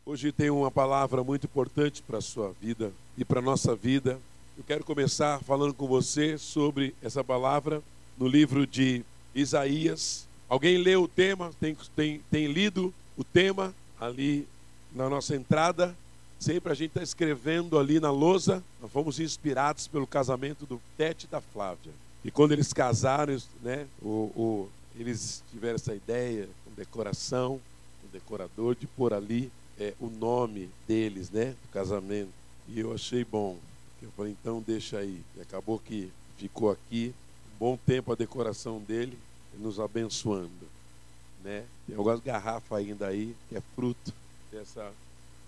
Hoje tem uma palavra muito importante para a sua vida e para a nossa vida. Eu quero começar falando com você sobre essa palavra no livro de Isaías. Alguém leu o tema? Tem lido o tema ali na nossa entrada? Sempre a gente está escrevendo ali na lousa. Nós fomos inspirados pelo casamento do Tete e da Flávia. E quando eles casaram, né, eles tiveram essa ideia, com decoração, com decorador, de pôr ali o nome deles, né, do casamento. E eu achei bom. Eu falei, então deixa aí. E acabou que ficou aqui um bom tempo a decoração dele, nos abençoando, né? Tem algumas garrafas ainda aí, que é fruto dessa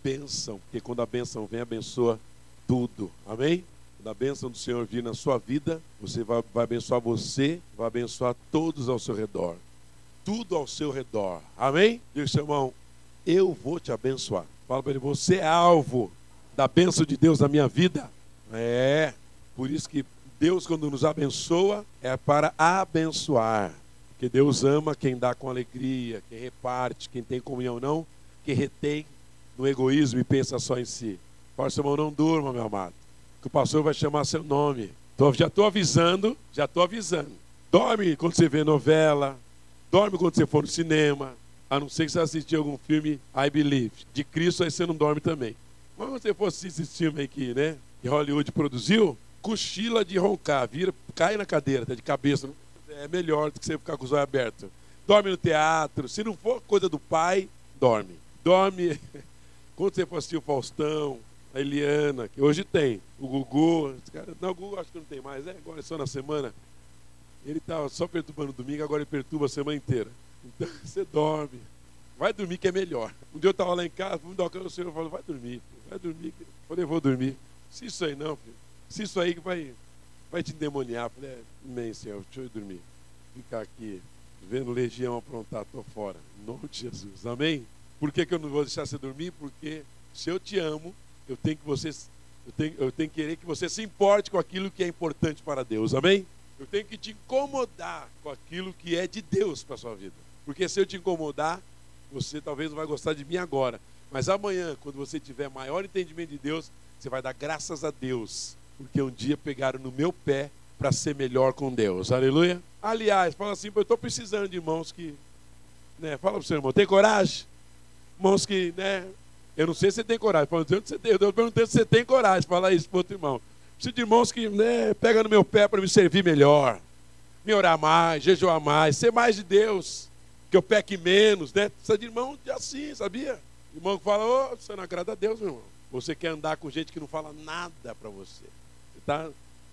bênção, porque quando a bênção vem, abençoa tudo. Amém? Quando a bênção do Senhor vir na sua vida, você vai abençoar você, vai abençoar todos ao seu redor. Tudo ao seu redor. Amém? Diga, seu irmão, eu vou te abençoar. Fala para ele, você é alvo da bênção de Deus na minha vida. Por isso que Deus, quando nos abençoa, é para abençoar. Porque Deus ama quem dá com alegria, quem reparte, quem tem comunhão, não quem retém no egoísmo e pensa só em si. Fala, seu irmão, não durma, meu amado, que o pastor vai chamar seu nome. Já estou avisando. Dorme quando você vê novela, dorme quando você for no cinema, a não ser que você assistir algum filme, I Believe. De Cristo, aí você não dorme também. Mas quando você for assistir esse filme aqui, né, que Hollywood produziu, cochila de roncar, cai na cadeira, tá de cabeça. É melhor do que você ficar com os olhos abertos. Dorme no teatro. Se não for coisa do pai, dorme. Dorme quando você for assistir o Faustão, a Eliana, que hoje tem, o Gugu. Não, o Gugu acho que não tem mais, né? Agora é só na semana. Ele estava só perturbando domingo, agora ele perturba a semana inteira. Então você dorme. Vai dormir que é melhor. Um dia eu estava lá em casa, o senhor falou, vai dormir. Eu falei, vou dormir. Se isso aí não, filho. Se isso aí vai te endemoniar. Eu falei, amém, Senhor, deixa eu dormir. Ficar aqui, vendo legião aprontar, estou fora. Em nome de Jesus, amém? Por que eu não vou deixar você dormir? Porque se eu te amo, eu tenho que querer que você se importe com aquilo que é importante para Deus, amém? Eu tenho que te incomodar com aquilo que é de Deus para a sua vida. Porque se eu te incomodar, você talvez não vai gostar de mim agora. Mas amanhã, quando você tiver maior entendimento de Deus, você vai dar graças a Deus. Porque um dia pegaram no meu pé para ser melhor com Deus. Aleluia? Aliás, fala assim, eu estou precisando de irmãos que... Né, fala para o seu irmão, tem coragem? Irmãos que, né... Eu não sei se você tem coragem. Eu perguntei se você tem coragem. Fala isso para o outro irmão. Preciso de irmãos que, né, pegam no meu pé para me servir melhor. Me orar mais, jejuar mais, ser mais de Deus. Que eu peque menos, né? Precisa de irmão assim, sabia? Irmão que fala, você não agrada a Deus, meu irmão. Você quer andar com gente que não fala nada para você.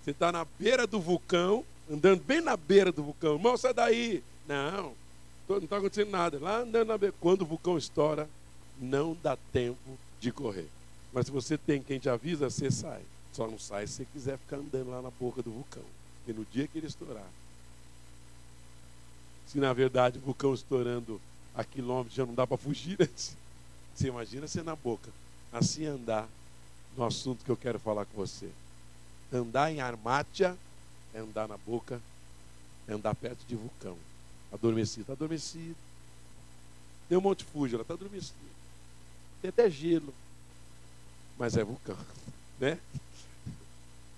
Você está na beira do vulcão, andando bem na beira do vulcão. Irmão, sai daí. Não está acontecendo nada. Lá andando na beira. Quando o vulcão estoura, não dá tempo de correr. Mas se você tem quem te avisa, você sai. Só não sai se você quiser ficar andando lá na boca do vulcão. Porque no dia que ele estourar, se na verdade o vulcão estourando a quilômetros já não dá para fugir, você imagina você na boca. Assim andar no assunto que eu quero falar com você. Andar em Armátia é andar na boca, é andar perto de vulcão. Adormecido, está adormecido. Tem um Monte Fuji, ela está adormecida. Tem até gelo. Mas é vulcão, né?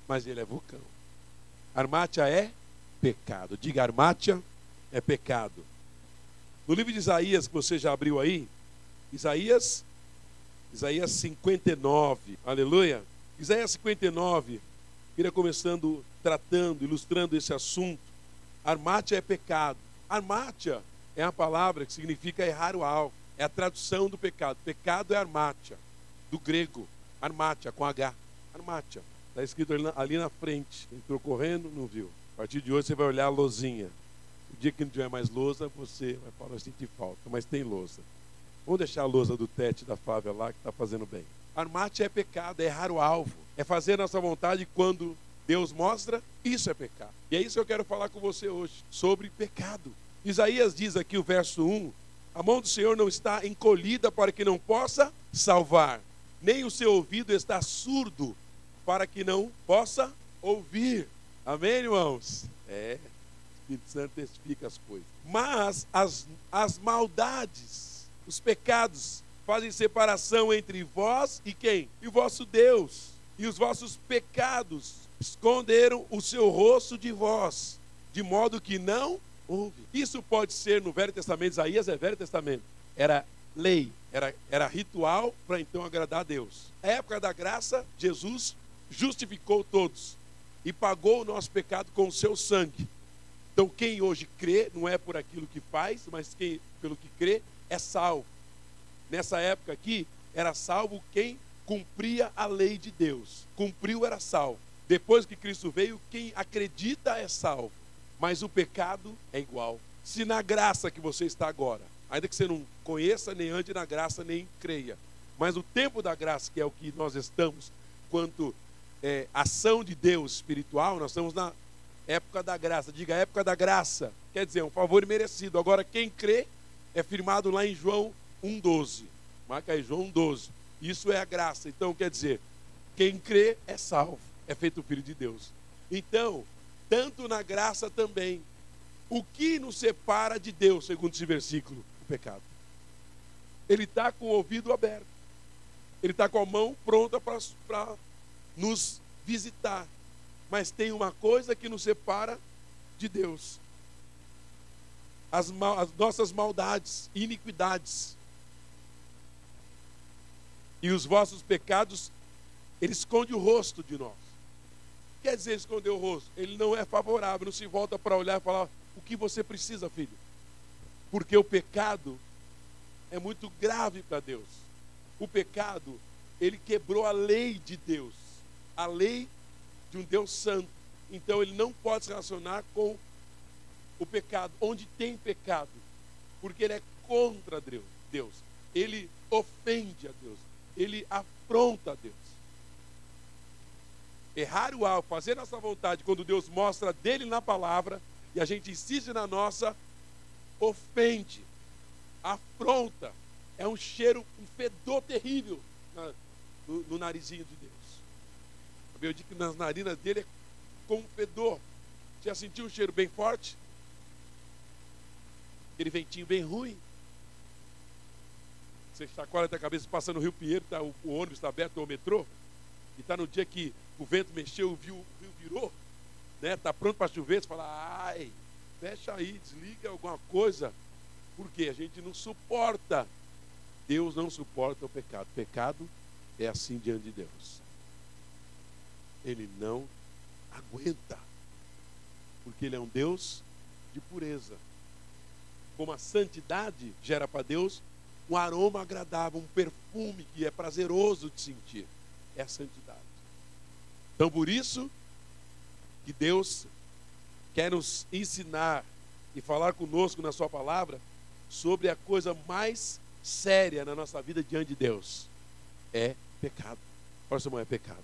Mas ele é vulcão. Armátia é pecado. Diga, Armátia é pecado. No livro de Isaías, que você já abriu aí, Isaías 59, aleluia. Isaías 59, ele é começando, ilustrando esse assunto. Armátia é pecado. Armátia é a palavra que significa errar o alvo. É a tradução do pecado. Pecado é armátia, do grego. Armátia, com H. Armátia. Está escrito ali na frente. Entrou correndo, não viu. A partir de hoje você vai olhar a lousinha. O dia que não tiver mais lousa, você vai falar, eu senti falta, mas tem lousa. Vamos deixar a lousa do Tete da Flávia lá, que está fazendo bem. Armátia é pecado, é errar o alvo. É fazer a nossa vontade quando Deus mostra, isso é pecado. E é isso que eu quero falar com você hoje, sobre pecado. Isaías diz aqui o verso 1, a mão do Senhor não está encolhida para que não possa salvar, nem o seu ouvido está surdo para que não possa ouvir. Amém, irmãos? O Espírito Santo testifica as coisas. Mas as maldades, os pecados fazem separação entre vós e quem? E o vosso Deus. E os vossos pecados esconderam o seu rosto de vós, de modo que não ouve. Isso pode ser no Velho Testamento. Isaías é Velho Testamento. Era lei, era ritual para então agradar a Deus. Na época da graça, Jesus justificou todos e pagou o nosso pecado com o seu sangue. Então quem hoje crê, não é por aquilo que faz, mas quem pelo que crê, é salvo. Nessa época aqui, era salvo quem cumpria a lei de Deus. Cumpriu, era salvo. Depois que Cristo veio, quem acredita é salvo. Mas o pecado é igual. Se na graça que você está agora, ainda que você não conheça, nem ande na graça, nem creia, mas o tempo da graça, que é o que nós estamos, quanto ação de Deus espiritual, nós estamos na época da graça. Diga, época da graça. Quer dizer, um favor imerecido. Agora, quem crê é firmado lá em João 1,12. Marca aí, João 1,12. Isso é a graça. Então, quer dizer, quem crê é salvo, é feito filho de Deus. Então, tanto na graça também, o que nos separa de Deus, segundo esse versículo? O pecado. Ele está com o ouvido aberto. Ele está com a mão pronta para nos visitar. Mas tem uma coisa que nos separa de Deus: as nossas maldades, iniquidades. E os vossos pecados, ele esconde o rosto de nós. Quer dizer, esconder o rosto? Ele não é favorável, não se volta para olhar e falar: o que você precisa, filho? Porque o pecado é muito grave para Deus. O pecado, ele quebrou a lei de Deus, a lei de um Deus santo. Então ele não pode se relacionar com o pecado, onde tem pecado, porque ele é contra Deus. Ele ofende a Deus, ele afronta a Deus. Errar o alvo, fazer nossa vontade, quando Deus mostra dele na palavra e a gente insiste na nossa, ofende, afronta. É um cheiro, um fedor terrível no narizinho de Deus. Eu digo que nas narinas dele é como um fedor. Já sentiu um cheiro bem forte? Aquele ventinho bem ruim. Você chacoalha a cabeça passando no Rio Pinheiro, tá, o ônibus está aberto, ou o metrô, e está no dia que o vento mexeu, o rio virou, né? Está pronto para chover, você fala: ai, fecha aí, desliga alguma coisa. Por quê? A gente não suporta. Deus não suporta o pecado. O pecado é assim diante de Deus. Ele não aguenta, porque ele é um Deus de pureza. Como a santidade gera para Deus um aroma agradável, um perfume que é prazeroso de sentir, é a santidade. Então, por isso que Deus quer nos ensinar e falar conosco na sua palavra sobre a coisa mais séria na nossa vida diante de Deus: é pecado. Fala, seu irmão, é pecado.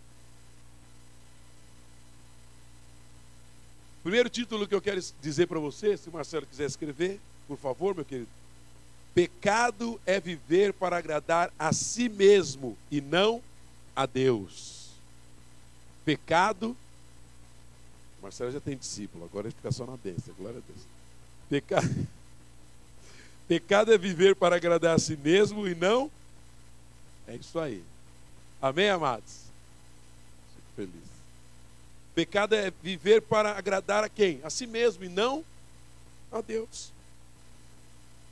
Primeiro título que eu quero dizer para você, se o Marcelo quiser escrever, por favor, meu querido. Pecado é viver para agradar a si mesmo e não a Deus. Pecado, o Marcelo já tem discípulo, agora ele fica só na bênção, glória a Deus. Pecado é viver para agradar a si mesmo e não. É isso aí. Amém, amados? Fico feliz. Pecado é viver para agradar a quem? A si mesmo e não a Deus.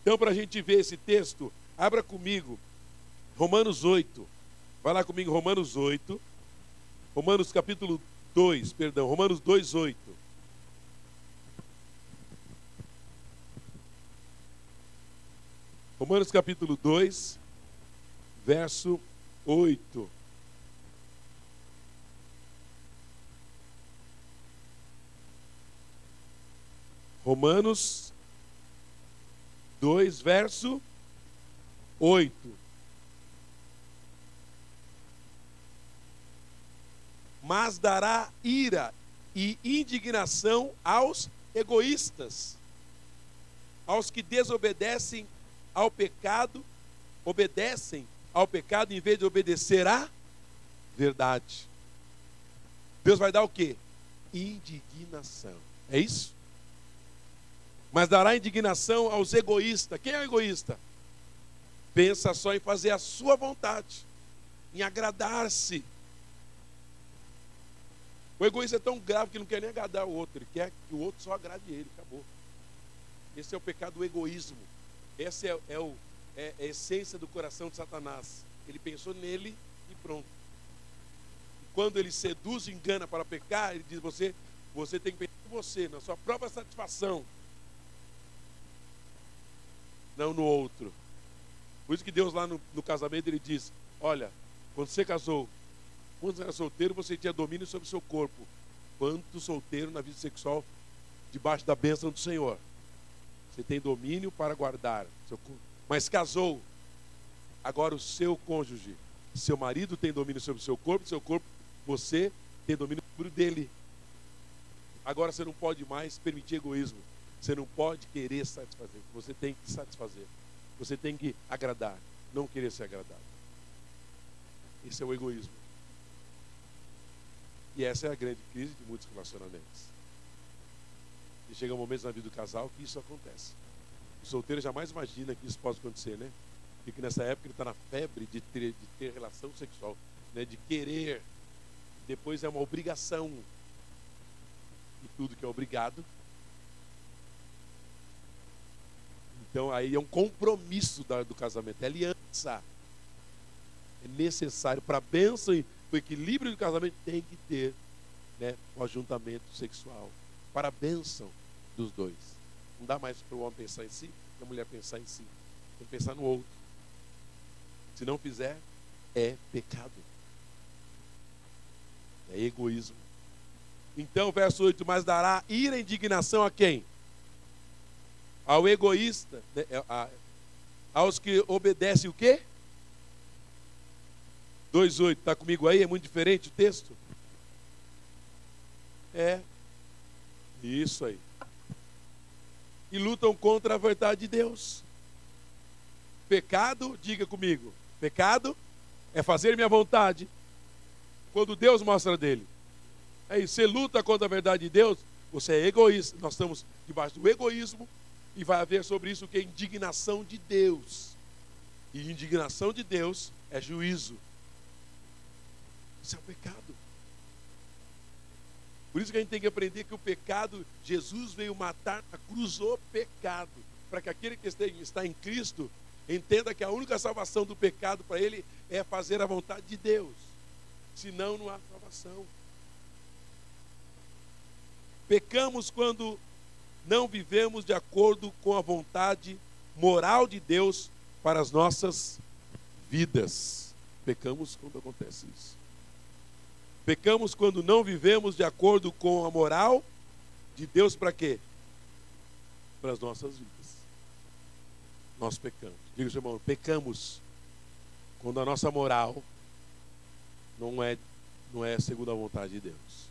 Então, para a gente ver esse texto, abra comigo Romanos 8. Vai lá comigo, Romanos 8. Romanos capítulo 2, perdão, Romanos 2:8. Romanos capítulo 2, verso 8. Romanos 2, verso 8. Mas dará ira e indignação aos egoístas, aos que desobedecem ao pecado, obedecem ao pecado em vez de obedecer à verdade. Deus vai dar o quê? Indignação. É isso? Mas dará indignação aos egoístas. Quem é o egoísta? pensa só em fazer a sua vontade, em agradar-se. O egoísmo é tão grave que não quer nem agradar o outro, ele quer que o outro só agrade ele, acabou. Esse é o pecado do egoísmo. Essa é a essência do coração de Satanás. Ele pensou nele e pronto. E quando ele seduz e engana para pecar, ele diz: você tem que pensar em você, na sua própria satisfação, não no outro. Por isso que Deus lá no casamento ele diz: olha, quando você casou, quando você era solteiro, você tinha domínio sobre o seu corpo. Quanto solteiro na vida sexual, debaixo da bênção do Senhor, você tem domínio para guardar seu corpo. Mas casou, agora o seu cônjuge, seu marido tem domínio sobre o seu corpo, você tem domínio sobre o dele. Agora você não pode mais permitir egoísmo. Você não pode querer satisfazer. Você tem que satisfazer. Você tem que agradar, não querer ser agradado. Esse é o egoísmo. E essa é a grande crise de muitos relacionamentos. E chega momentos na vida do casal que isso acontece. O solteiro jamais imagina que isso possa acontecer, né? Porque nessa época ele está na febre de ter relação sexual, né? De querer. Depois é uma obrigação. E tudo que é obrigado. Então aí é um compromisso do casamento, é aliança. É necessário para a bênção e para o equilíbrio do casamento, tem que ter, né, o ajuntamento sexual. Para a bênção dos dois. Não dá mais para o homem pensar em si, para a mulher pensar em si. Tem que pensar no outro. Se não fizer, é pecado. É egoísmo. Então, verso 8, mas dará ira e indignação a quem? Ao egoísta, né? Aos que obedecem o quê? 2:8, está comigo aí? É muito diferente o texto? É. Isso aí. E lutam contra a verdade de Deus. Pecado, diga comigo, pecado é fazer minha vontade quando Deus mostra dele. É isso, você luta contra a verdade de Deus, você é egoísta. Nós estamos debaixo do egoísmo e vai haver sobre isso o que é indignação de Deus. E indignação de Deus é juízo. Isso é o pecado. Por isso que a gente tem que aprender que o pecado, Jesus veio matar na cruz o pecado, para que aquele que está em Cristo entenda que a única salvação do pecado para ele é fazer a vontade de Deus. Senão não há salvação. Pecamos quando não vivemos de acordo com a vontade moral de Deus para as nossas vidas. Pecamos quando acontece isso. Pecamos quando não vivemos de acordo com a moral de Deus para quê? Para as nossas vidas. Nós pecamos. Diga, seu irmão, pecamos quando a nossa moral não é segundo a vontade de Deus.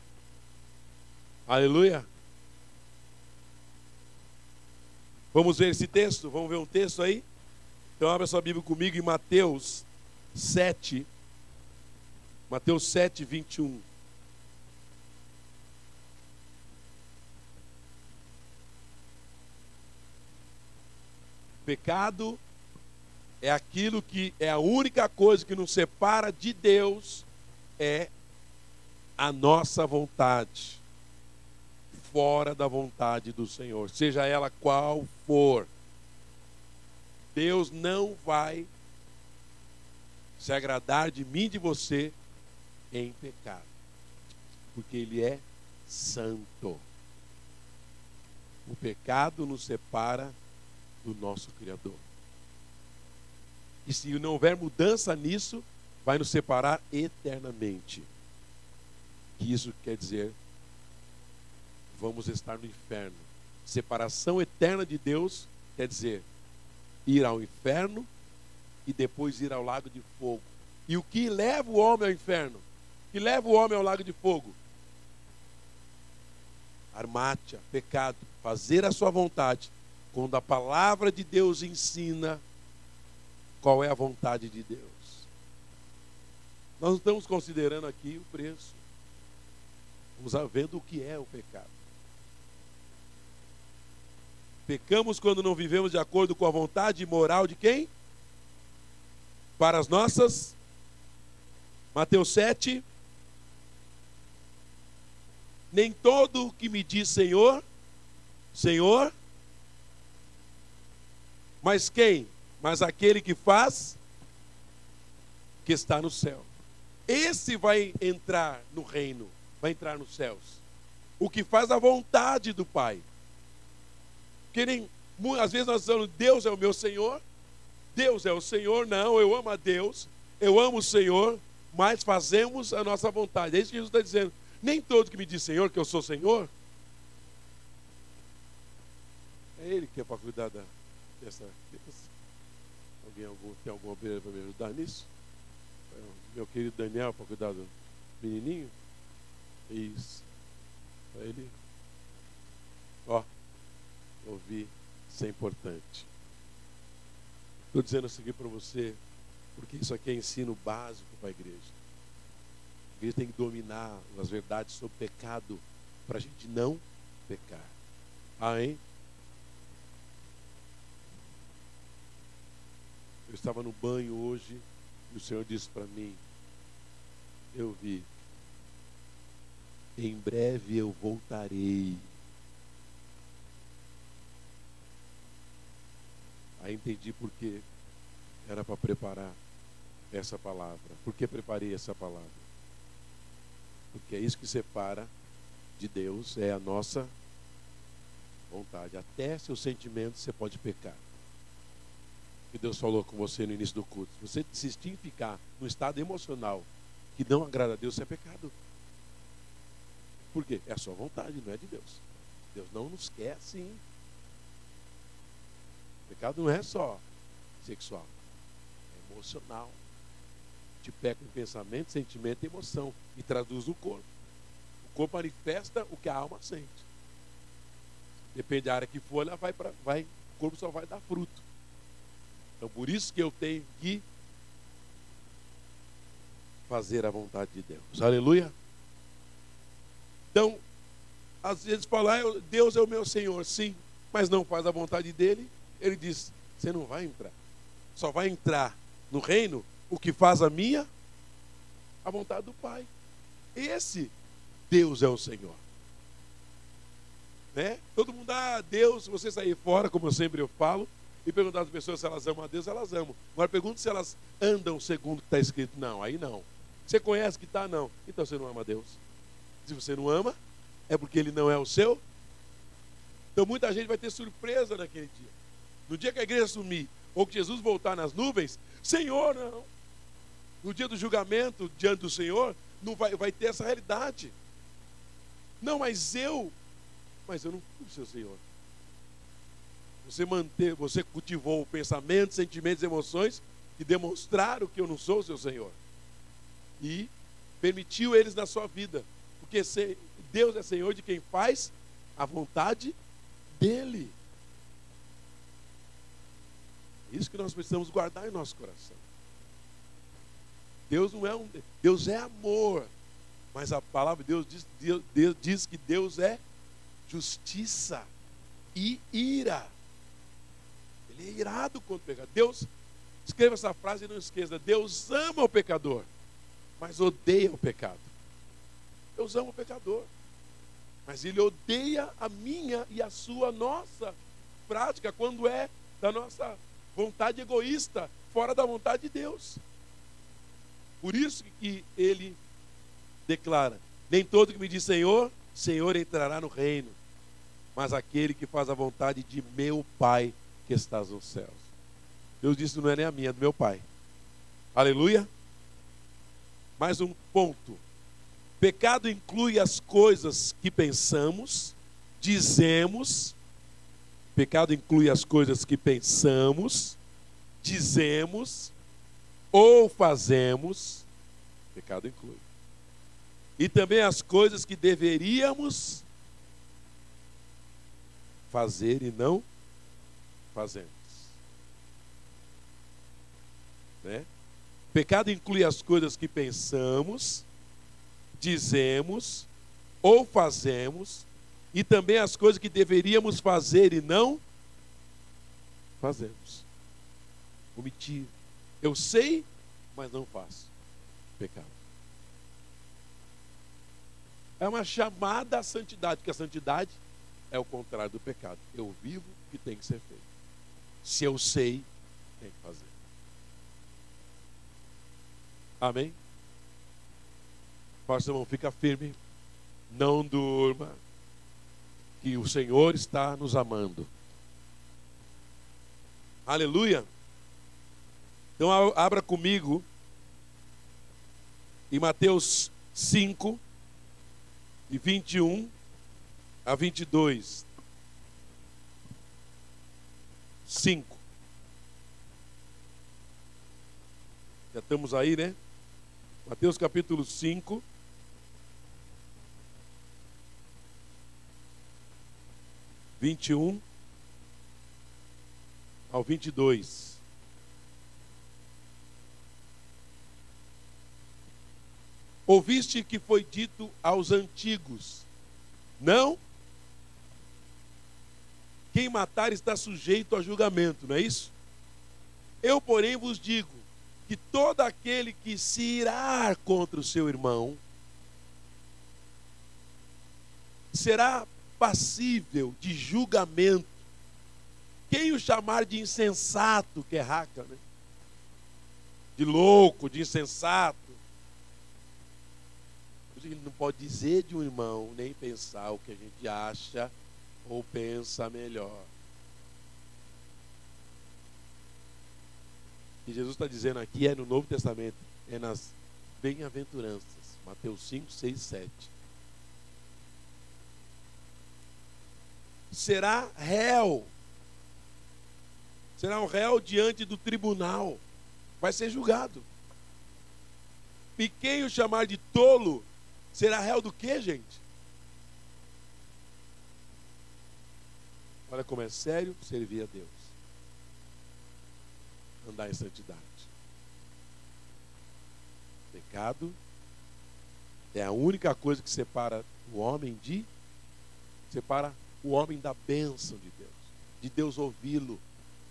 Aleluia. Vamos ver esse texto? Vamos ver um texto aí? Então abra sua Bíblia comigo em Mateus 7. Mateus 7, 21. Pecado é aquilo que é a única coisa que nos separa de Deus, é a nossa vontade, fora da vontade do Senhor, seja ela qual for. Deus não vai se agradar de mim e de você em pecado, porque Ele é santo. O pecado nos separa do nosso Criador. E se não houver mudança nisso, vai nos separar eternamente. E isso quer dizer, vamos estar no inferno. Separação eterna de Deus quer dizer ir ao inferno e depois ir ao lago de fogo. E o que leva o homem ao inferno? O que leva o homem ao lago de fogo? Armátia, pecado, fazer a sua vontade. Quando a palavra de Deus ensina qual é a vontade de Deus. Nós não estamos considerando aqui o preço. Estamos vendo o que é o pecado. Pecamos quando não vivemos de acordo com a vontade moral de quem? para as nossas. Mateus 7. Nem todo o que me diz Senhor, Senhor, mas quem? Mas aquele que faz, que está no céu. Esse vai entrar no reino, vai entrar nos céus. O que faz a vontade do Pai. Porque às vezes nós falamos, Deus é o meu Senhor, Deus é o Senhor. Não, eu amo a Deus, eu amo o Senhor, mas fazemos a nossa vontade. É isso que Jesus está dizendo. Nem todo que me diz Senhor, que eu sou Senhor, é Ele que é para cuidar dessa criança. Tem alguma obreira para me ajudar nisso? Meu querido Daniel, para cuidar do menininho? Isso. Para ele, ouvir, isso é importante. Estou dizendo isso aqui para você, porque isso aqui é ensino básico para a igreja. A igreja tem que dominar as verdades sobre pecado, para a gente não pecar. Amém? Eu estava no banho hoje e o Senhor disse para mim, eu vi, em breve eu voltarei. Aí entendi porque era para preparar essa palavra. Por que preparei essa palavra? Porque é isso que separa de Deus, é a nossa vontade. Até seus sentimentos você pode pecar. Que Deus falou com você no início do culto. Se você insistir em ficar no estado emocional que não agrada a Deus, isso é pecado. Por quê? É a sua vontade, não é de Deus. Deus não nos quer assim. Pecado não é só sexual, é emocional. Te peca em pensamento, sentimento e emoção e traduz no corpo. O corpo manifesta o que a alma sente. Depende da área que for, ela o corpo só vai dar fruto. Então por isso que eu tenho que fazer a vontade de Deus. Aleluia. Então, às vezes falar, Deus é o meu Senhor, sim, mas não faz a vontade dele. Ele diz, você não vai entrar. Só vai entrar no reino o que faz a vontade do Pai. Esse Deus é o Senhor. Né? Todo mundo, Deus, se você sair fora, como eu sempre falo, e perguntar às pessoas se elas amam a Deus, elas amam. Agora pergunta se elas andam segundo o que está escrito. Não, aí não. Você conhece que está? Não. Então você não ama a Deus. Se você não ama, é porque Ele não é o seu. Então muita gente vai ter surpresa naquele dia. No dia que a igreja sumir, ou que Jesus voltar nas nuvens, Senhor, não. No dia do julgamento, diante do Senhor, não vai ter essa realidade. Não, mas eu não fui o seu Senhor. Você cultivou pensamentos, sentimentos, emoções que demonstraram que eu não sou o seu Senhor. E permitiu eles na sua vida. Porque Deus é Senhor de quem faz a vontade dEle. Isso que nós precisamos guardar em nosso coração. Deus é amor. Mas a palavra de Deus diz que Deus é justiça e ira. Ele é irado contra o pecado. Deus, escreva essa frase e não esqueça. Deus ama o pecador, mas odeia o pecado. Deus ama o pecador, mas Ele odeia a minha e a sua, nossa prática, quando é da nossa vontade egoísta, fora da vontade de Deus. Por isso que Ele declara, nem todo que me diz Senhor, Senhor entrará no reino, mas aquele que faz a vontade de meu Pai que estás nos céus. Deus disse, não é nem a minha, é do meu Pai. Aleluia. Mais um ponto. Pecado inclui as coisas que pensamos, dizemos. Pecado inclui as coisas que pensamos, dizemos ou fazemos. Pecado inclui. E também as coisas que deveríamos fazer e não fazemos. Né? Pecado inclui as coisas que pensamos, dizemos ou fazemos, e também as coisas que deveríamos fazer e não fazemos. Omitir, Eu sei, mas não faço. Pecado. É uma chamada à santidade, porque a santidade é o contrário do pecado. Eu vivo o que tem que ser feito. Se eu sei, tem que fazer. Amém? Pastor, irmão, fica firme. Não durma. Que o Senhor está nos amando. Aleluia. Então abra comigo em Mateus 5, de 21 a 22. 5. Já estamos aí, né? Mateus capítulo 5. (21 ao 22). Ouviste que foi dito aos antigos: não, quem matar está sujeito a julgamento, não é isso? Eu, porém, vos digo que todo aquele que se irar contra o seu irmão será passível de julgamento. Quem o chamar de insensato, que é raca, né? De louco, de insensato. A gente não pode dizer de um irmão, nem pensar o que a gente acha ou pensa melhor. E Jesus está dizendo aqui, é no Novo Testamento, é nas bem-aventuranças, Mateus 5, 6, 7. Será réu. Será um réu diante do tribunal. Vai ser julgado. E quem o chamar de tolo será réu do quê, gente? Olha como é sério servir a Deus. Andar em santidade. Pecado é a única coisa que separa o homem separa o homem da bênção de Deus ouvi-lo,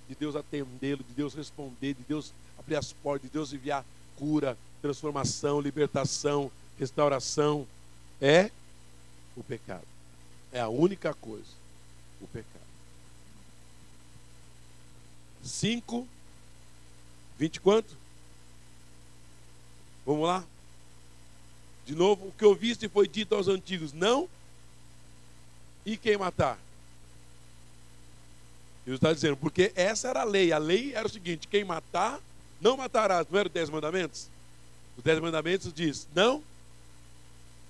de Deus atendê-lo, de Deus responder, de Deus abrir as portas, de Deus enviar cura, transformação, libertação, restauração. É o pecado. É a única coisa. O pecado. 5, 20 quanto? Vamos lá? De novo, o que ouviste foi dito aos antigos: não. E quem matar? Jesus está dizendo, porque essa era a lei. A lei era o seguinte: quem matar, não matarás. Não eram os 10 mandamentos? Os 10 mandamentos diz: não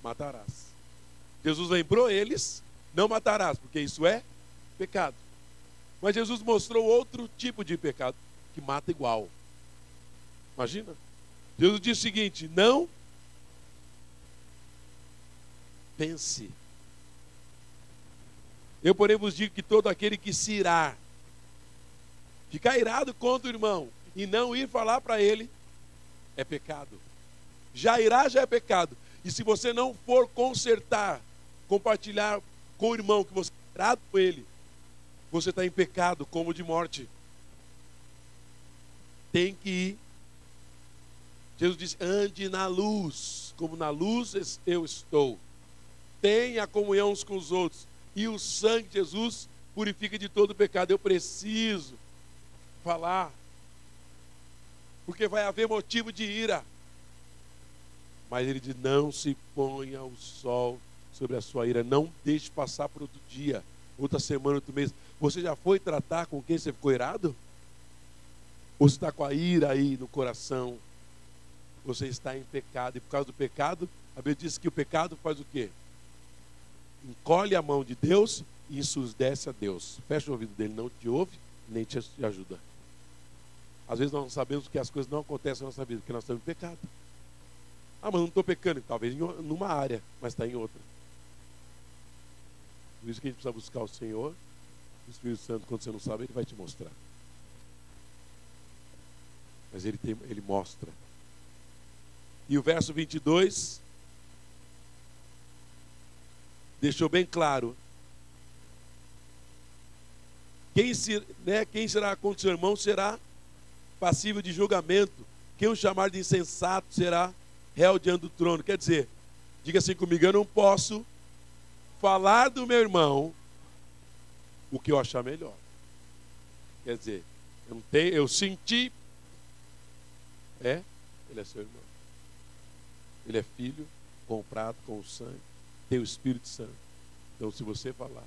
matarás. Jesus lembrou eles: não matarás, porque isso é pecado. Mas Jesus mostrou outro tipo de pecado, que mata igual. Imagina. Jesus disse o seguinte: não pense. Eu, porém, vos digo que todo aquele que se irar, ficar irado contra o irmão e não ir falar para ele, é pecado. Já irá, já é pecado. E se você não for consertar, compartilhar com o irmão que você é irado com ele, você está em pecado, como de morte. Tem que ir. Jesus disse: ande na luz, como na luz eu estou. Tenha comunhão uns com os outros. E o sangue de Jesus purifica de todo pecado. Eu preciso falar, porque vai haver motivo de ira. Mas ele diz: não se ponha o sol sobre a sua ira. Não deixe passar por outro dia, outra semana, outro mês. Você já foi tratar com quem você ficou irado? Ou você está com a ira aí no coração? Você está em pecado. E por causa do pecado, a Bíblia diz que o pecado faz o quê? Encolhe a mão de Deus e ensurdece a Deus. Fecha o ouvido dele, não te ouve, nem te ajuda. Às vezes nós não sabemos que as coisas não acontecem na nossa vida, porque nós estamos em pecado. Ah, mas não estou pecando. Talvez numa área, mas está em outra. Por isso que a gente precisa buscar o Senhor. O Espírito Santo, quando você não sabe, ele vai te mostrar. Mas ele mostra. E o verso 22 deixou bem claro: quem será contra o seu irmão será passível de julgamento. Quem o chamar de insensato será réu diante do trono. Quer dizer, diga assim comigo, eu não posso falar do meu irmão o que eu achar melhor. Quer dizer, eu senti, ele é seu irmão. Ele é filho, comprado com o sangue, tem o Espírito Santo. Então, se você falar,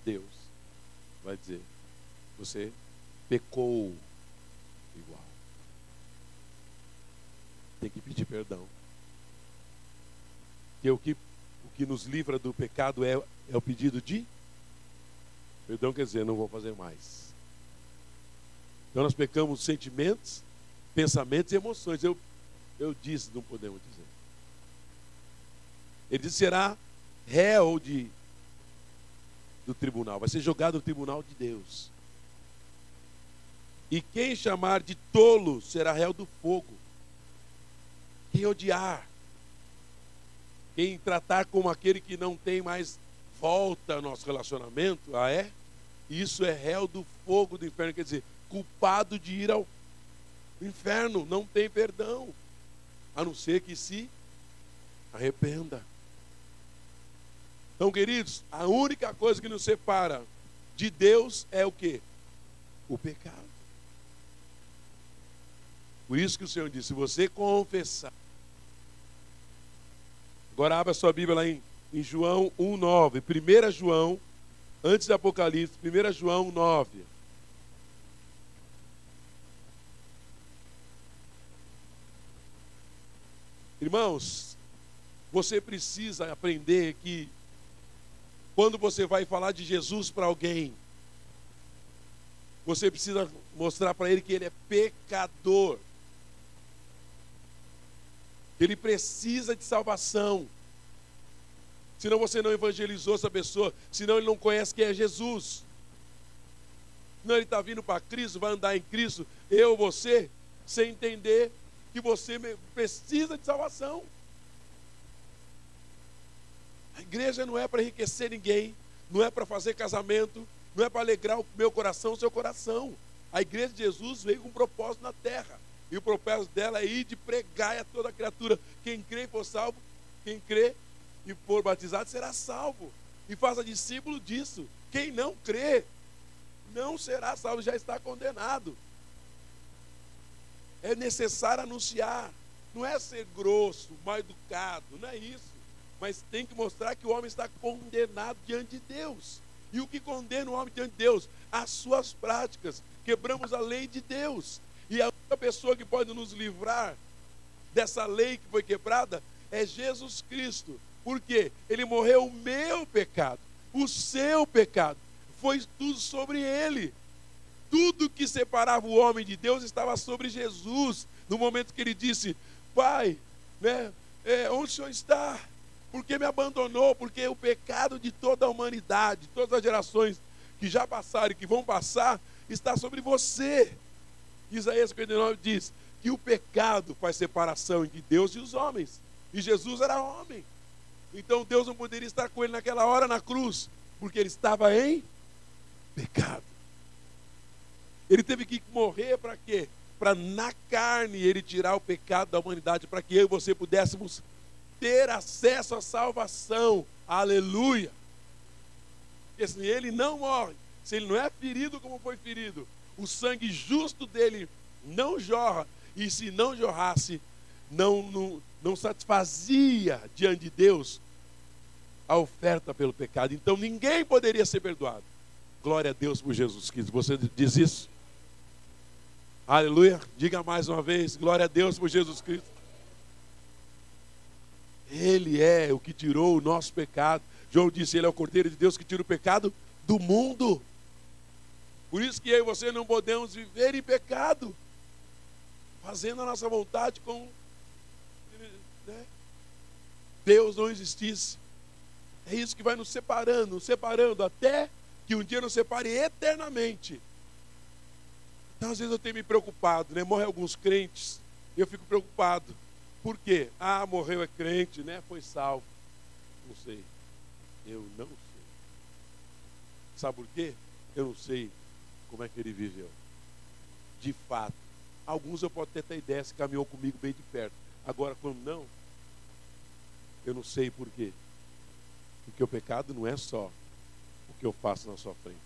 Deus vai dizer, você pecou igual. Tem que pedir perdão. Porque o que nos livra do pecado é o pedido de perdão, quer dizer, não vou fazer mais. Então nós pecamos sentimentos, pensamentos e emoções. Eu disse, não podemos dizer. Ele disse, será réu do tribunal. Vai ser jogado no tribunal de Deus. E quem chamar de tolo será réu do fogo. Quem odiar, quem tratar como aquele que não tem mais volta ao nosso relacionamento, isso é réu do fogo do inferno, quer dizer, culpado de ir ao inferno, não tem perdão, a não ser que se arrependa. Então, queridos, a única coisa que nos separa de Deus é o quê? O pecado. Por isso que o Senhor disse, se você confessar. Agora abra sua Bíblia lá em João 1,9. 1 João, antes do Apocalipse, 1 João 9. Irmãos, você precisa aprender que quando você vai falar de Jesus para alguém, você precisa mostrar para ele que ele é pecador. Ele precisa de salvação. Senão você não evangelizou essa pessoa. Senão ele não conhece quem é Jesus. Senão ele está vindo para Cristo, vai andar em Cristo. Você, sem entender que você precisa de salvação. A igreja não é para enriquecer ninguém. Não é para fazer casamento. Não é para alegrar o meu coração, o seu coração. A igreja de Jesus veio com um propósito na terra. E o propósito dela é ir de pregar a toda criatura. Quem crê e for salvo, quem crê e for batizado será salvo. E faça discípulo disso. Quem não crê, não será salvo, já está condenado. É necessário anunciar. Não é ser grosso, mal educado, não é isso. Mas tem que mostrar que o homem está condenado diante de Deus. E o que condena o homem diante de Deus? As suas práticas. Quebramos a lei de Deus. E a única pessoa que pode nos livrar dessa lei que foi quebrada é Jesus Cristo. Por quê? Ele morreu o meu pecado, o seu pecado. Foi tudo sobre ele. Tudo que separava o homem de Deus estava sobre Jesus. No momento que ele disse, Pai, onde o Senhor está? Por que me abandonou? Porque o pecado de toda a humanidade, todas as gerações que já passaram e que vão passar, está sobre você. Isaías 59 diz que o pecado faz separação entre Deus e os homens. E Jesus era homem. Então Deus não poderia estar com ele naquela hora na cruz, porque ele estava em pecado. Ele teve que morrer para quê? Para na carne ele tirar o pecado da humanidade, para que eu e você pudéssemos ter acesso à salvação. Aleluia! Porque se ele não morre, se ele não é ferido como foi ferido, o sangue justo dele não jorra. E se não jorrasse, não satisfazia diante de Deus a oferta pelo pecado. Então ninguém poderia ser perdoado. Glória a Deus por Jesus Cristo. Você diz isso? Aleluia. Diga mais uma vez. Glória a Deus por Jesus Cristo. Ele é o que tirou o nosso pecado. João disse, ele é o Cordeiro de Deus que tira o pecado do mundo. Por isso que eu e você não podemos viver em pecado, fazendo a nossa vontade como Deus não existisse. É isso que vai nos separando até que um dia nos separe eternamente. Então às vezes eu tenho me preocupado, morrem alguns crentes, e eu fico preocupado. Por quê? Morreu é crente, foi salvo. Não sei. Eu não sei. Sabe por quê? Eu não sei como é que ele viveu. De fato, Alguns eu posso ter ideia se caminhou comigo bem de perto. Agora, quando não, eu não sei por quê. Porque o pecado não é só o que eu faço na sua frente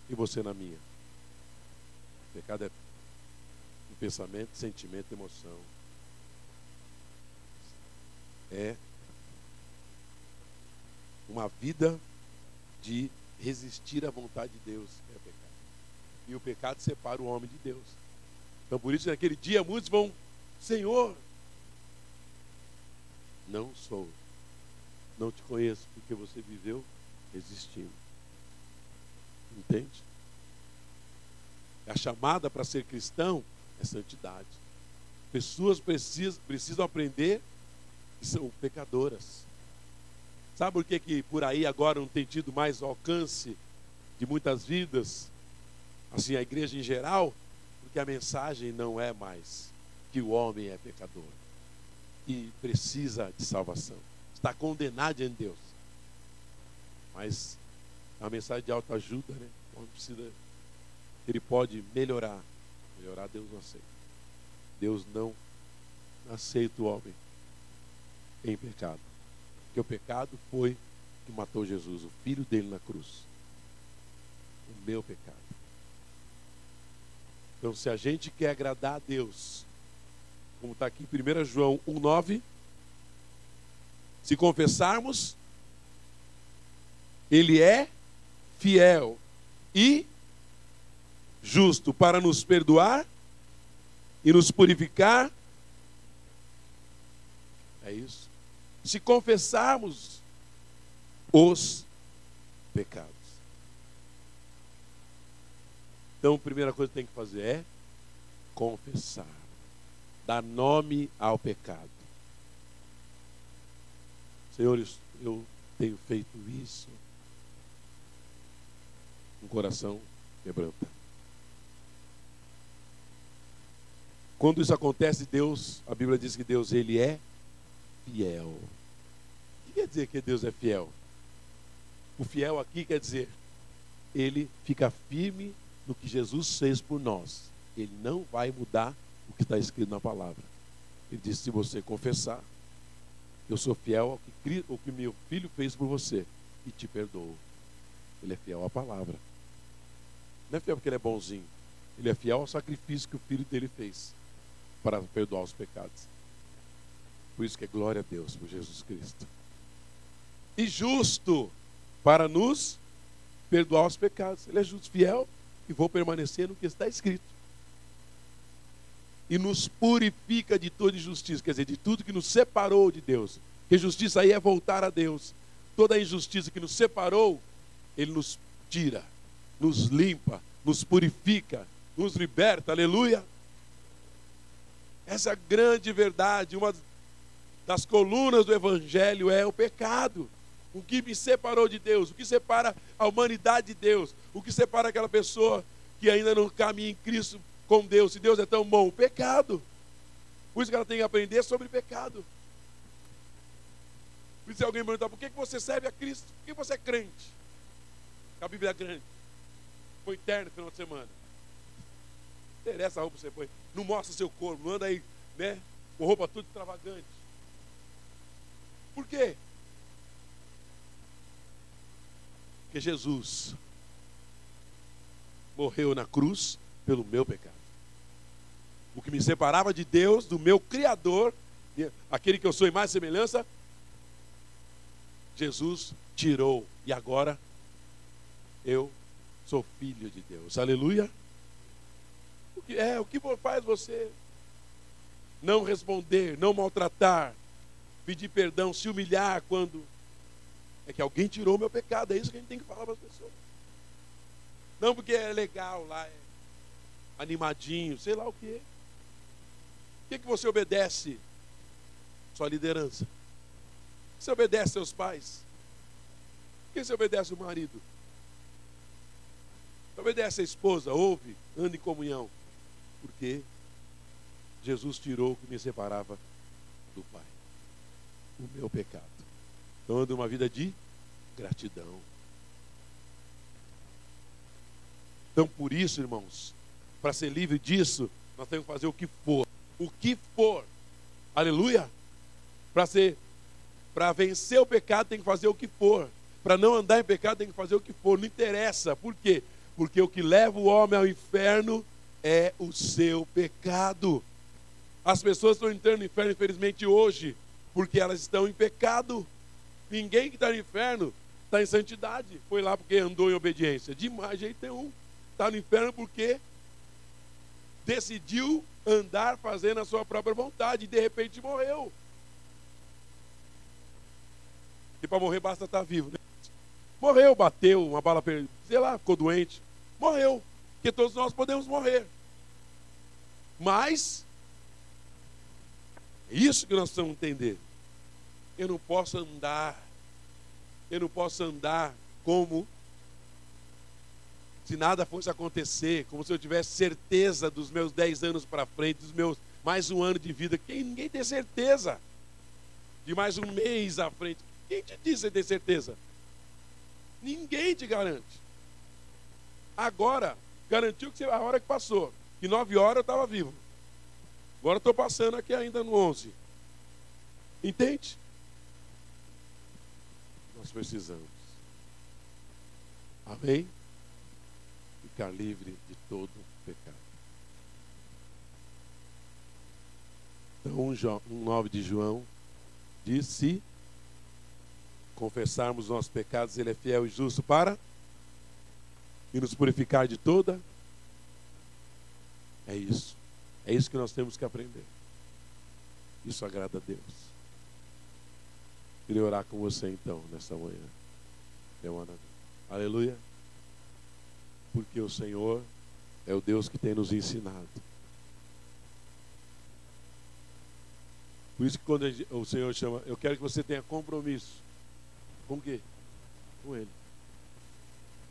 e você na minha. O pecado é um pensamento, sentimento, emoção. É uma vida de resistir à vontade de Deus. É pecado. E o pecado separa o homem de Deus. Então por isso naquele dia muitos vão: Senhor, não sou, não te conheço, porque você viveu resistindo. Entende? A chamada para ser cristão é santidade. Pessoas precisam aprender que são pecadoras. Sabe por que por aí agora não tem tido mais alcance de muitas vidas, assim, a igreja em geral? Porque a mensagem não é mais que o homem é pecador e precisa de salvação, está condenado em Deus. Mas a mensagem de autoajuda, né? O homem precisa, ele pode melhorar. Melhorar, Deus não aceita. Deus não aceita o homem em pecado. Porque o pecado foi que matou Jesus, o filho dele na cruz. O meu pecado. Então, se a gente quer agradar a Deus, como está aqui em 1 João 1,9, se confessarmos, Ele é fiel e justo para nos perdoar e nos purificar. É isso. Se confessarmos os pecados. Então, a primeira coisa que tem que fazer é confessar. Dar nome ao pecado. Senhores, eu tenho feito isso. Um coração quebranta. Quando isso acontece, Deus, a Bíblia diz que Deus, Ele é fiel. O que quer dizer que Deus é fiel? O fiel aqui quer dizer, Ele fica firme no que Jesus fez por nós. Ele não vai mudar o que está escrito na palavra. Ele disse: se você confessar, eu sou fiel ao que meu filho fez por você e te perdoo. Ele é fiel à palavra. Não é fiel porque ele é bonzinho. Ele é fiel ao sacrifício que o filho dele fez para perdoar os pecados. Por isso que é glória a Deus por Jesus Cristo. E justo para nos perdoar os pecados. Ele é justo, fiel, e vou permanecer no que está escrito. E nos purifica de toda injustiça, quer dizer, de tudo que nos separou de Deus. Porque justiça aí é voltar a Deus. Toda a injustiça que nos separou, Ele nos tira, nos limpa, nos purifica, nos liberta, aleluia. Essa grande verdade, uma das colunas do Evangelho é o pecado. O que me separou de Deus, o que separa a humanidade de Deus, o que separa aquela pessoa que ainda não caminha em Cristo com Deus, se Deus é tão bom, o pecado. Por isso que ela tem que aprender sobre pecado. Por isso, se alguém me perguntar: por que você serve a Cristo? Por que você é crente? A Bíblia é grande. Foi terno no final de semana. Não interessa a roupa que você põe. Não mostra seu corpo, não anda aí, né, com roupa tudo extravagante. Por quê? Porque Jesus morreu na cruz pelo meu pecado. O que me separava de Deus, do meu Criador, aquele que eu sou em mais semelhança, Jesus tirou. E agora eu sou filho de Deus. Aleluia. O que faz você não responder, não maltratar, pedir perdão, se humilhar quando é que alguém tirou o meu pecado? É isso que a gente tem que falar para as pessoas. Não porque é legal lá, é animadinho, sei lá o quê. O que você obedece? Sua liderança. Você obedece seus pais? Por que você obedece o marido? Você obedece a esposa? Ouve, anda em comunhão. Porque Jesus tirou o que me separava do Pai. O meu pecado. Então ando uma vida de gratidão. Então por isso, irmãos, para ser livre disso, Nós temos que fazer o que for. O que for. Aleluia. Para vencer o pecado tem que fazer o que for. Para não andar em pecado tem que fazer o que for. Não interessa. Por quê? Porque o que leva o homem ao inferno é o seu pecado. As pessoas estão entrando no inferno, infelizmente, hoje, porque elas estão em pecado. Ninguém que está no inferno está em santidade. Foi lá porque andou em obediência. De mais jeito nenhum. Está no inferno porque decidiu andar fazendo a sua própria vontade e de repente morreu. E para morrer basta estar vivo, né? Morreu, bateu, uma bala perdida, sei lá, ficou doente. Morreu. Porque todos nós podemos morrer. Mas é isso que nós precisamos entender. Eu não posso andar como se nada fosse acontecer, como se eu tivesse certeza dos meus 10 anos para frente, dos meus mais um ano de vida. Ninguém tem certeza de mais um mês à frente. Quem te disse que você tem certeza? Ninguém te garante. Agora, garantiu que a hora que passou, que 9 horas eu estava vivo. Agora estou passando aqui ainda no 11. Entende? Nós precisamos. Amém? Ficar livre de todo pecado. Então, 1,9 de João diz: se confessarmos nossos pecados, Ele é fiel e justo para e nos purificar de toda. É isso. É isso que nós temos que aprender. Isso agrada a Deus. Queria orar com você então, nesta manhã. Aleluia. Porque o Senhor é o Deus que tem nos ensinado. Por isso que quando o Senhor chama, eu quero que você tenha compromisso. Com o quê? Com Ele.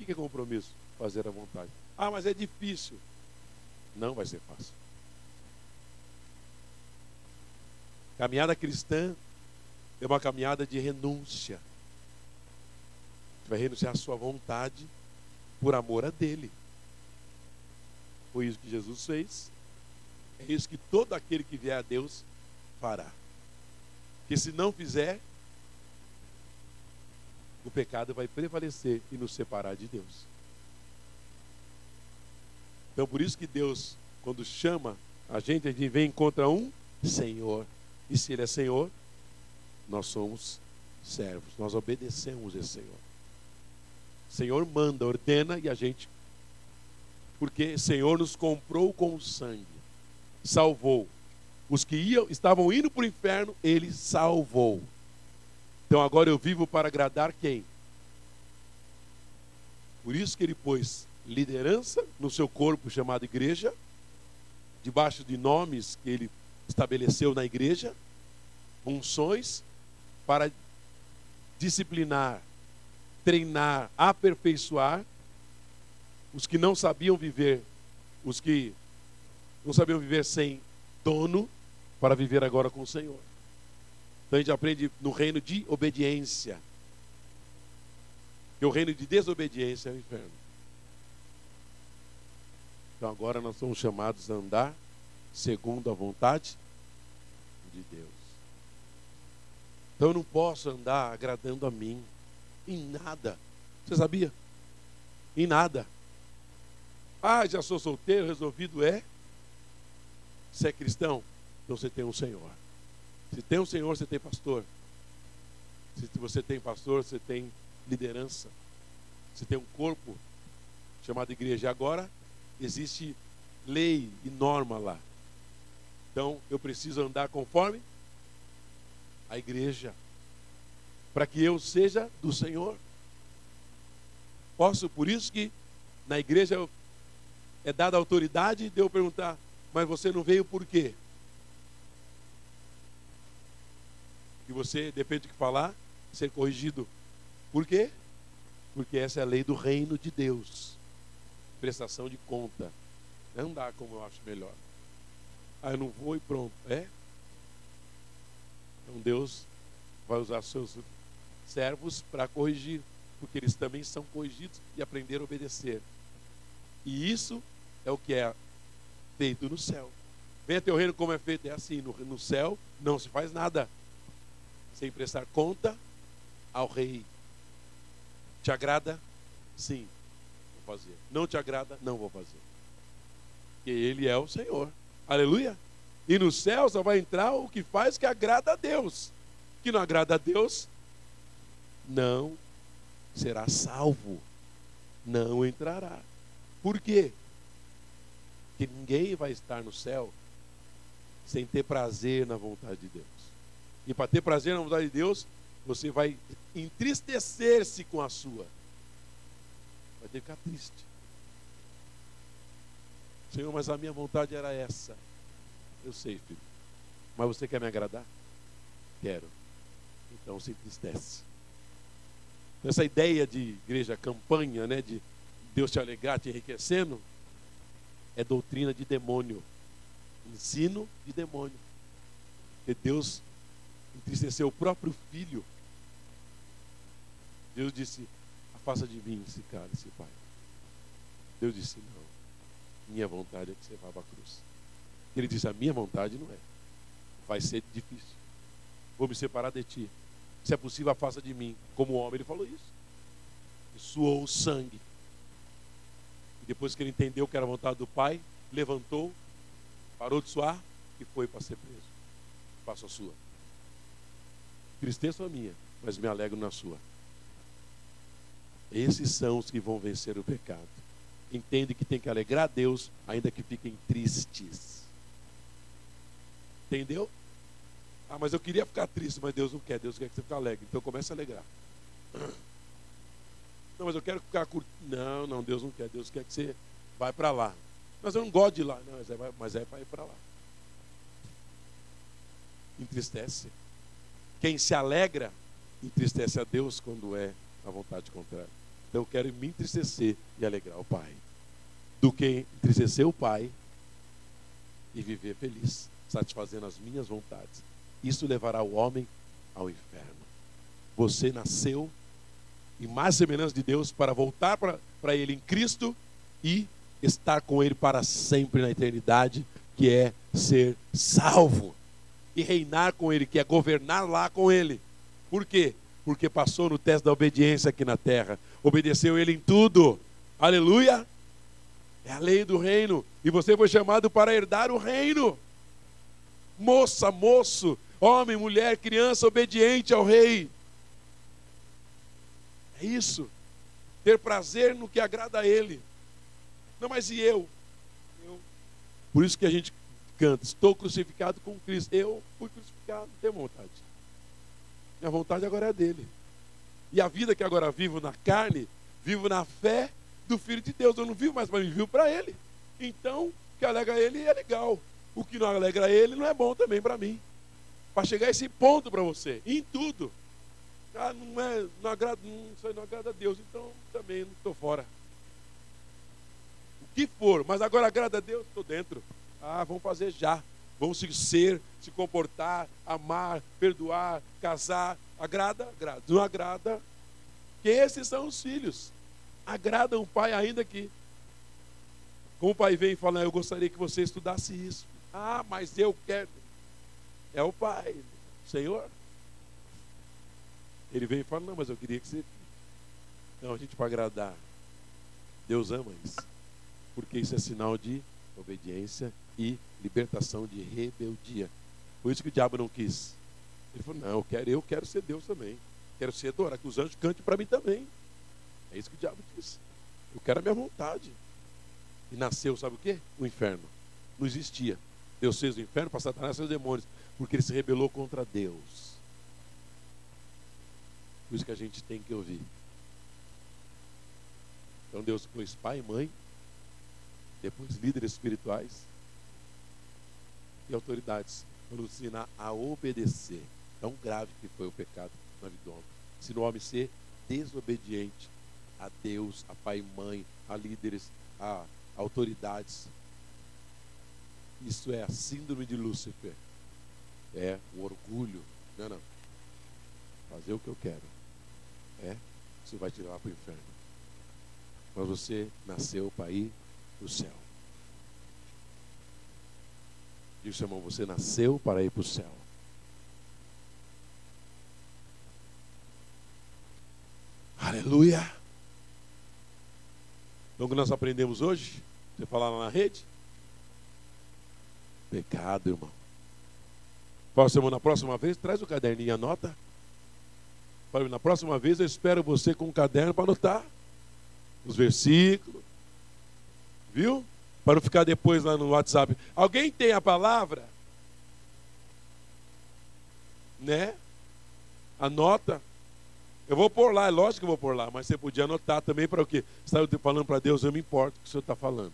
O que é compromisso? Fazer a vontade. Ah, mas é difícil. Não vai ser fácil. Caminhada cristã é uma caminhada de renúncia. Você vai renunciar à sua vontade por amor a dele. Foi isso que Jesus fez. É isso que todo aquele que vier a Deus fará. Porque se não fizer, o pecado vai prevalecer e nos separar de Deus. Então por isso que Deus, quando chama a gente vem e encontra um Senhor. E se Ele é Senhor, nós somos servos. Nós obedecemos esse Senhor. O Senhor manda, ordena e a gente... Porque o Senhor nos comprou com o sangue. Salvou. Os que estavam indo para o inferno, Ele salvou. Então agora eu vivo para agradar quem? Por isso que Ele pôs liderança no seu corpo chamado igreja, debaixo de nomes que Ele estabeleceu na igreja, funções para disciplinar, treinar, aperfeiçoar os que não sabiam viver, os que não sabiam viver sem dono, para viver agora com o Senhor. Então a gente aprende no reino de obediência, que o reino de desobediência é o inferno. Então agora nós somos chamados a andar segundo a vontade de Deus. Então eu não posso andar agradando a mim em nada. Você sabia? Em nada. Ah, já sou solteiro, resolvido é. Você é cristão? Então você tem um Senhor. Se tem um Senhor, você tem pastor. Se você tem pastor, você tem liderança. Você tem um corpo chamado igreja. Agora existe lei e norma lá. Então eu preciso andar conforme a igreja, para que eu seja do Senhor. Posso, por isso que na igreja é dada autoridade de eu perguntar: mas você não veio por quê? E você, depende do que falar, ser corrigido. Por quê? Porque essa é a lei do reino de Deus. Prestação de conta. Não andar como eu acho melhor. Ah, eu não vou e pronto. É? Então Deus vai usar seus servos para corrigir, porque eles também são corrigidos e aprenderam a obedecer. E isso é o que é feito no céu. Venha teu reino como é feito. É assim, no céu não se faz nada sem prestar conta ao rei. Te agrada? Sim, vou fazer. Não te agrada? Não vou fazer. Porque ele é o Senhor. Aleluia. E no céu só vai entrar o que faz que agrada a Deus. O que não agrada a Deus, não será salvo. Não entrará. Por quê? Porque ninguém vai estar no céu sem ter prazer na vontade de Deus. E para ter prazer na vontade de Deus, você vai entristecer-se com a sua. Vai ter que ficar triste. Senhor, mas a minha vontade era essa. Eu sei, filho. Mas você quer me agradar? Quero. Então se entristece. Essa ideia de igreja campanha, né, de Deus te alegrar, te enriquecendo, é doutrina de demônio. Ensino de demônio. Porque Deus entristeceu o próprio filho. Deus disse: afasta de mim esse cálice, Pai. Deus disse: não, minha vontade é que você vá para a cruz. Ele disse: a minha vontade não é. Vai ser difícil. Vou me separar de ti. Se é possível, afasta de mim. Como homem, ele falou isso. E suou o sangue. E depois que ele entendeu que era a vontade do Pai, levantou, parou de suar e foi para ser preso. Faço a sua. Tristeza a minha, mas me alegro na sua. Esses são os que vão vencer o pecado. Entende que tem que alegrar a Deus, ainda que fiquem tristes. Entendeu? Ah, mas eu queria ficar triste, mas Deus não quer. Deus quer que você fique alegre. Então comece a alegrar. Não, mas eu quero ficar curtindo. Não, Deus não quer. Deus quer que você vá para lá. Mas eu não gosto de ir lá. Não, mas é para ir para lá. Entristece. Quem se alegra, entristece a Deus quando é a vontade contrária. Então eu quero me entristecer e alegrar o Pai. Do que entristecer o Pai e viver feliz, satisfazendo as minhas vontades. Isso levará o homem ao inferno. Você nasceu em mais semelhança de Deus para voltar para Ele em Cristo e estar com Ele para sempre na eternidade, que é ser salvo. E reinar com Ele, que é governar lá com Ele. Por quê? Porque passou no teste da obediência aqui na terra. Obedeceu Ele em tudo. Aleluia! É a lei do reino. E você foi chamado para herdar o reino. Moça, moço, homem, mulher, criança, obediente ao rei. É isso. Ter prazer no que agrada a Ele. Não, mas e eu? Por isso que a gente canta: estou crucificado com Cristo. Eu fui crucificado, não tenho vontade. Minha vontade agora é dele. E a vida que agora vivo na carne, vivo na fé do Filho de Deus. Eu não vivo mais para mim, vivo para Ele. Então, o que alegra Ele é legal. O que não alegra Ele não é bom também para mim. Para chegar a esse ponto para você, em tudo. Ah, não agrada a Deus, então também não estou fora. O que for, mas agora agrada a Deus, estou dentro. Ah, vamos fazer já. Vamos se comportar, amar, perdoar, casar. Agrada? Agrada. Não agrada? Que esses são os filhos. Agradam o pai ainda que. Como o pai vem e fala: eu gostaria que você estudasse isso. Ah, mas eu quero. É o pai, o Senhor. Ele vem e fala: não, mas eu queria que você. Não, a gente para agradar. Deus ama isso. Porque isso é sinal de obediência e libertação de rebeldia. Por isso que o diabo não quis. Ele falou: não, eu quero ser Deus também. Quero ser adorado, que os anjos cantem para mim também. É isso que o diabo disse. Eu quero a minha vontade. E nasceu, sabe o quê? O inferno. Não existia. Deus fez o inferno para Satanás e seus demônios, porque ele se rebelou contra Deus. Por isso que a gente tem que ouvir. Então Deus pôs pai e mãe, depois líderes espirituais e autoridades para nos ensinar a obedecer. Tão grave que foi o pecado na vida do homem. Se o homem ser desobediente a Deus, a pai e mãe, a líderes, a autoridades. Isso é a síndrome de Lúcifer. É o orgulho. Não. Fazer o que eu quero. Isso vai te levar para o inferno. Mas você nasceu para ir para o céu. Diz, irmão, você nasceu para ir para o céu. Aleluia. Então o que nós aprendemos hoje? Você falar lá na rede? Pecado, irmão. Na próxima vez, traz o caderninho e anota. Na próxima vez eu espero você com um caderno para anotar os versículos. Viu? Para não ficar depois lá no WhatsApp. Alguém tem a palavra? Né? Anota. Eu vou pôr lá, é lógico que eu vou pôr lá, mas você podia anotar também para o quê? Você está falando para Deus, eu me importo com o que o Senhor está falando.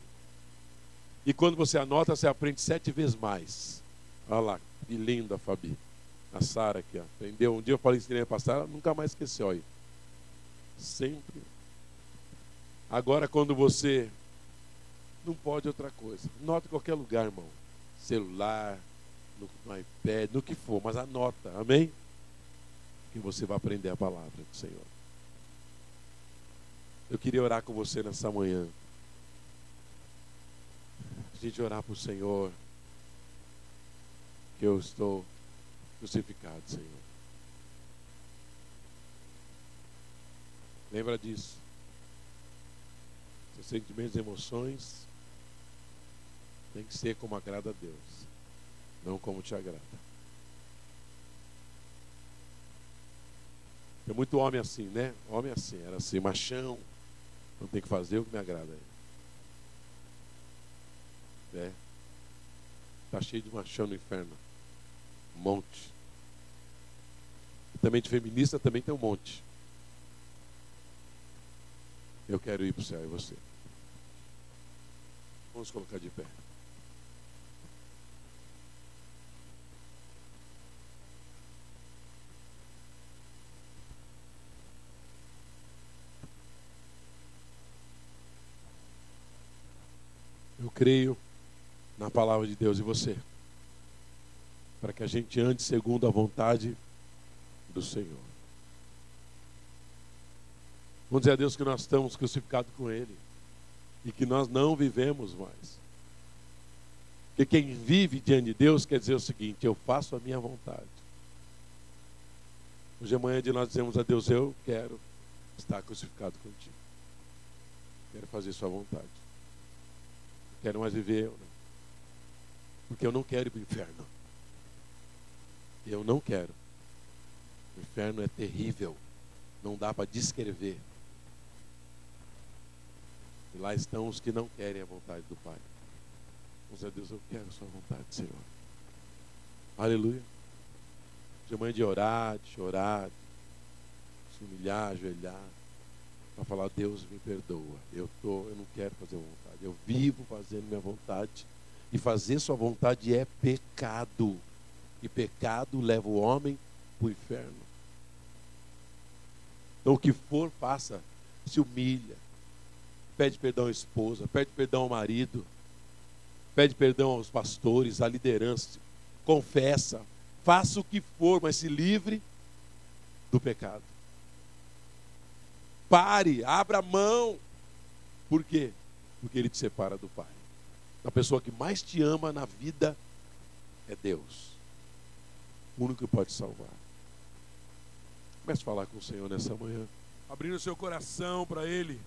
E quando você anota, você aprende 7 vezes mais. Olha lá, que linda, Fabi. A Sara aqui, ó. Aprendeu. Um dia eu falei ensinei para a Sara, nunca mais esqueceu aí. Sempre. Agora, quando você não pode outra coisa, anota em qualquer lugar, irmão. Celular, no iPad, no que for, mas anota, amém? Que você vai aprender a palavra do Senhor. Eu queria orar com você nessa manhã. A gente orar para o Senhor, que eu estou crucificado, Senhor. Lembra disso. Seus sentimentos e emoções tem que ser como agrada a Deus, não como te agrada. Tem muito homem assim, né? Homem assim, era assim, machão. Não tem que fazer o que me agrada. É. Tá cheio de machão no inferno. Um monte. E também de feminista também tem um monte. Eu quero ir para o céu, e você? Vamos colocar de pé. Eu creio na palavra de Deus, e você? Para que a gente ande segundo a vontade do Senhor. Vamos dizer a Deus que nós estamos crucificados com Ele e que nós não vivemos mais. Porque quem vive diante de Deus quer dizer o seguinte: eu faço a minha vontade. Hoje é manhã de nós dizemos a Deus: eu quero estar crucificado contigo. Quero fazer sua vontade. Não quero mais viver eu, não. Porque eu não quero ir para o inferno. Eu não quero. O inferno é terrível. Não dá para descrever. E lá estão os que não querem a vontade do Pai. Vamos a Deus, eu quero a sua vontade, Senhor. Aleluia. De manhã de orar, de chorar, de se humilhar, ajoelhar, para falar: Deus, me perdoa. Eu não quero fazer a vontade. Eu vivo fazendo minha vontade. E fazer sua vontade é pecado. E pecado leva o homem para o inferno. Então o que for, faça. Se humilha. Pede perdão à esposa, pede perdão ao marido, pede perdão aos pastores, à liderança. Confessa. Faça o que for, mas se livre do pecado. Pare, abra mão. Por quê? Porque Ele te separa do Pai. A pessoa que mais te ama na vida é Deus. O único que pode salvar. Comece a falar com o Senhor nessa manhã, abrindo o seu coração para Ele.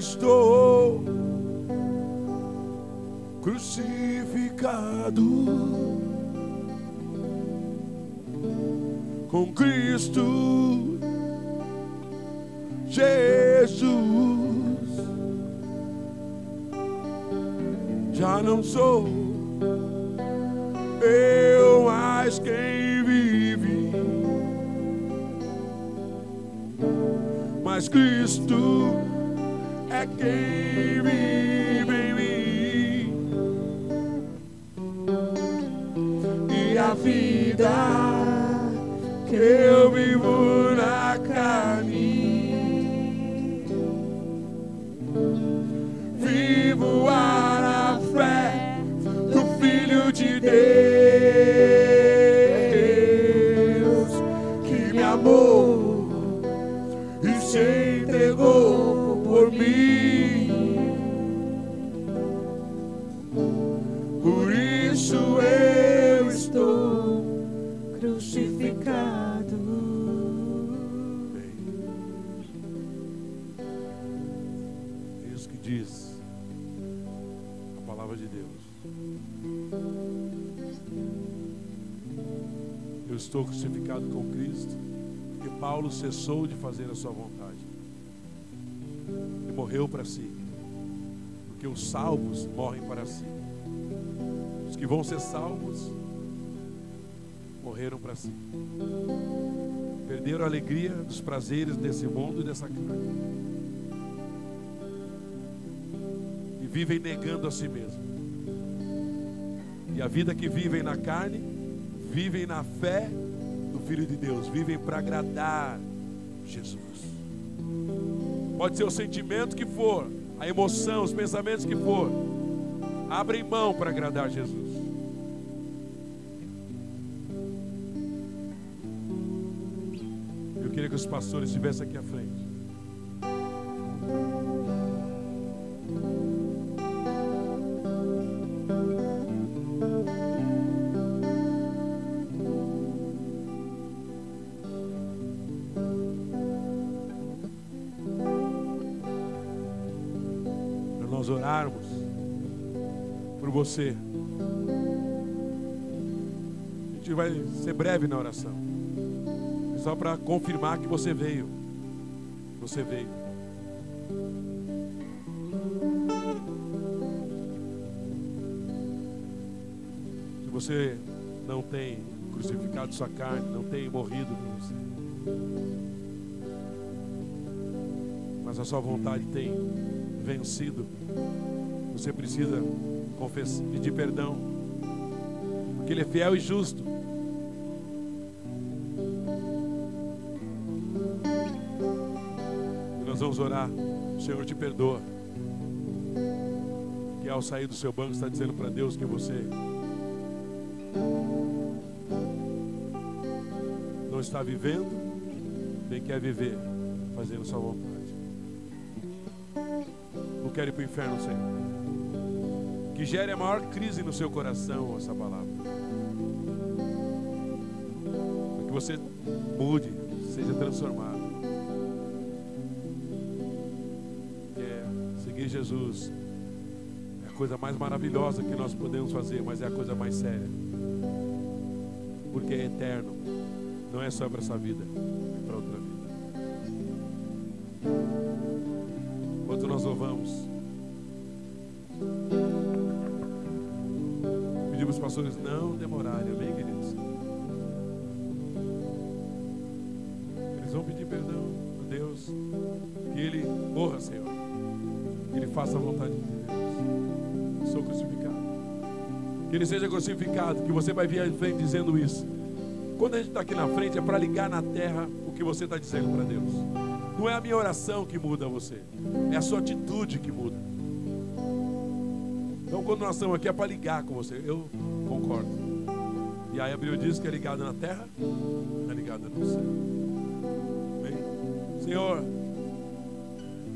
estou crucificado com Cristo Jesus. Já não sou eu mais quem vive, mas Cristo é quem vive em mim. E a vida que eu vivo na carne, vivo na fé do Filho de Deus, que me amou e se entregou por mim. Por isso eu estou crucificado. É isso que diz a palavra de Deus. Eu estou crucificado com Cristo, porque Paulo cessou de fazer a sua vontade e morreu para si, porque os salvos morrem para si. Os que vão ser salvos morreram para si, perderam a alegria dos prazeres desse mundo e dessa carne, e vivem negando a si mesmo. E a vida que vivem na carne, vivem na fé do Filho de Deus, vivem para agradar Jesus. Pode ser o sentimento que for, a emoção, os pensamentos que for, abrem mão para agradar Jesus. Eu queria que os pastores estivessem aqui à frente. Nós orarmos por você. A gente vai ser breve na oração, só para confirmar que você veio. Você veio. Se você não tem crucificado sua carne, não tem morrido por você, mas a sua vontade tem vencido, você precisa confessar, pedir perdão, porque Ele é fiel e justo. E nós vamos orar. O Senhor te perdoa, que ao sair do seu banco está dizendo para Deus que você não está vivendo, nem quer viver fazendo sua vontade. Não quero ir para o inferno, Senhor. Que gere a maior crise no seu coração essa palavra. Para que você mude, seja transformado. Seguir Jesus é a coisa mais maravilhosa que nós podemos fazer, mas é a coisa mais séria. Porque é eterno. Não é só para essa vida, é para outra vida. Enquanto nós louvamos, pedimos os pastores não demorarem, amém, queridos? Eles vão pedir perdão a Deus, que Ele morra, Senhor, que Ele faça a vontade de Deus. Sou crucificado, que Ele seja crucificado, que você vai vir à frente dizendo isso. Quando a gente está aqui na frente é para ligar na terra o que você está dizendo para Deus. Não é a minha oração que muda você, é a sua atitude que muda. Então quando nós estamos aqui é para ligar com você. Eu concordo. E aí a Bíblia diz que é ligado na terra, é ligado no céu. Amém? Senhor,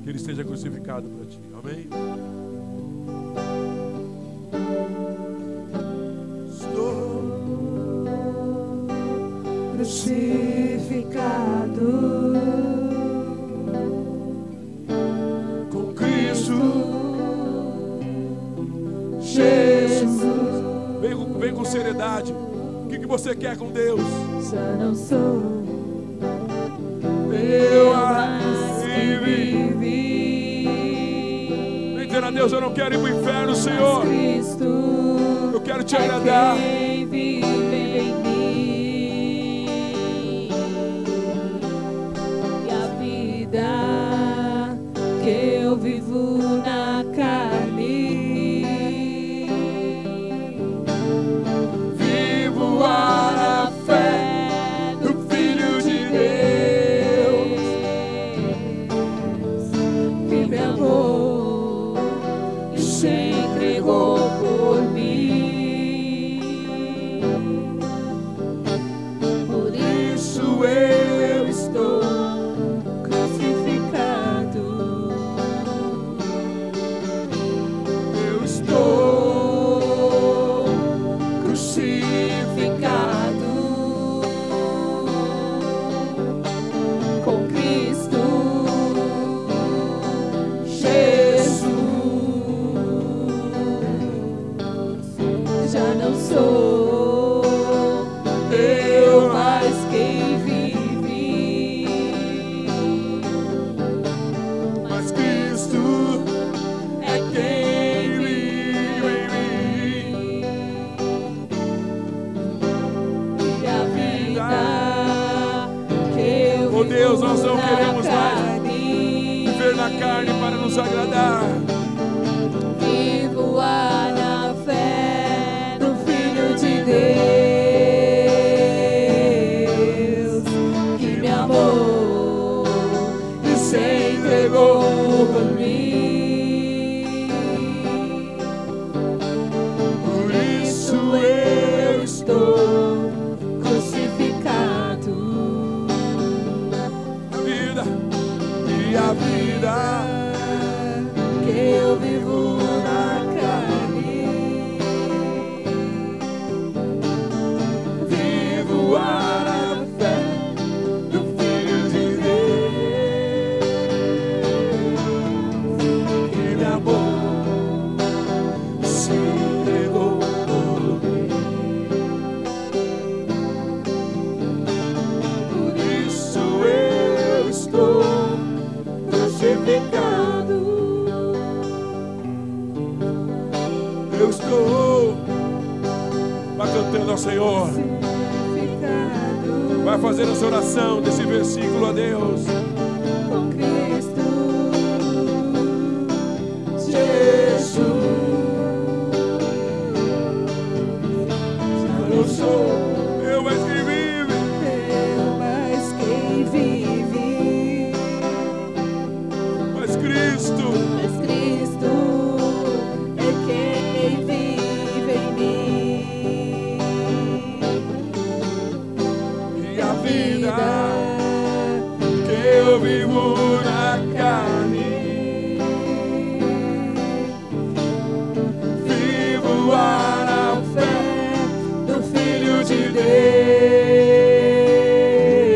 que Ele esteja crucificado para Ti. Amém? Estou crucificado com Cristo ansiedade. O que você quer com Deus? Já não sou eu mais que vivi. Vem dizer a Deus: eu não quero ir para o inferno, Senhor. Cristo, eu quero te agradar. Quem vive em mim. E a vida que eu vivo na carne, vivo a fé do Filho de Deus, que me amou e se entregou por mim. Por isso eu estou crucificado. eu estou Crucificado com Cristo Jesus. Já não sou eu mais quem vive, mas Cristo é quem vive em mim. e a vida que eu Oh Deus, nós não vivo queremos na mais carne, viver na carne para nos agradar. vivo na fé do Filho de Deus, que me amou e se entregou por mim. Por isso eu estou crucificado. A vida Que eu vivo na carne, vivo a fé do Filho de Deus, que me amou, se entregou por mim. Por isso eu estou crucificado. Eu estou. Vai cantando ao Senhor. Crucificado Vai fazer essa oração desse versículo a Deus. com Cristo Jesus. Já não sou Eu mais que vive. eu mais quem vive, Mas Cristo mas Cristo é quem vive em mim. e a vida que eu vivo na carne, vivo na fé do Filho de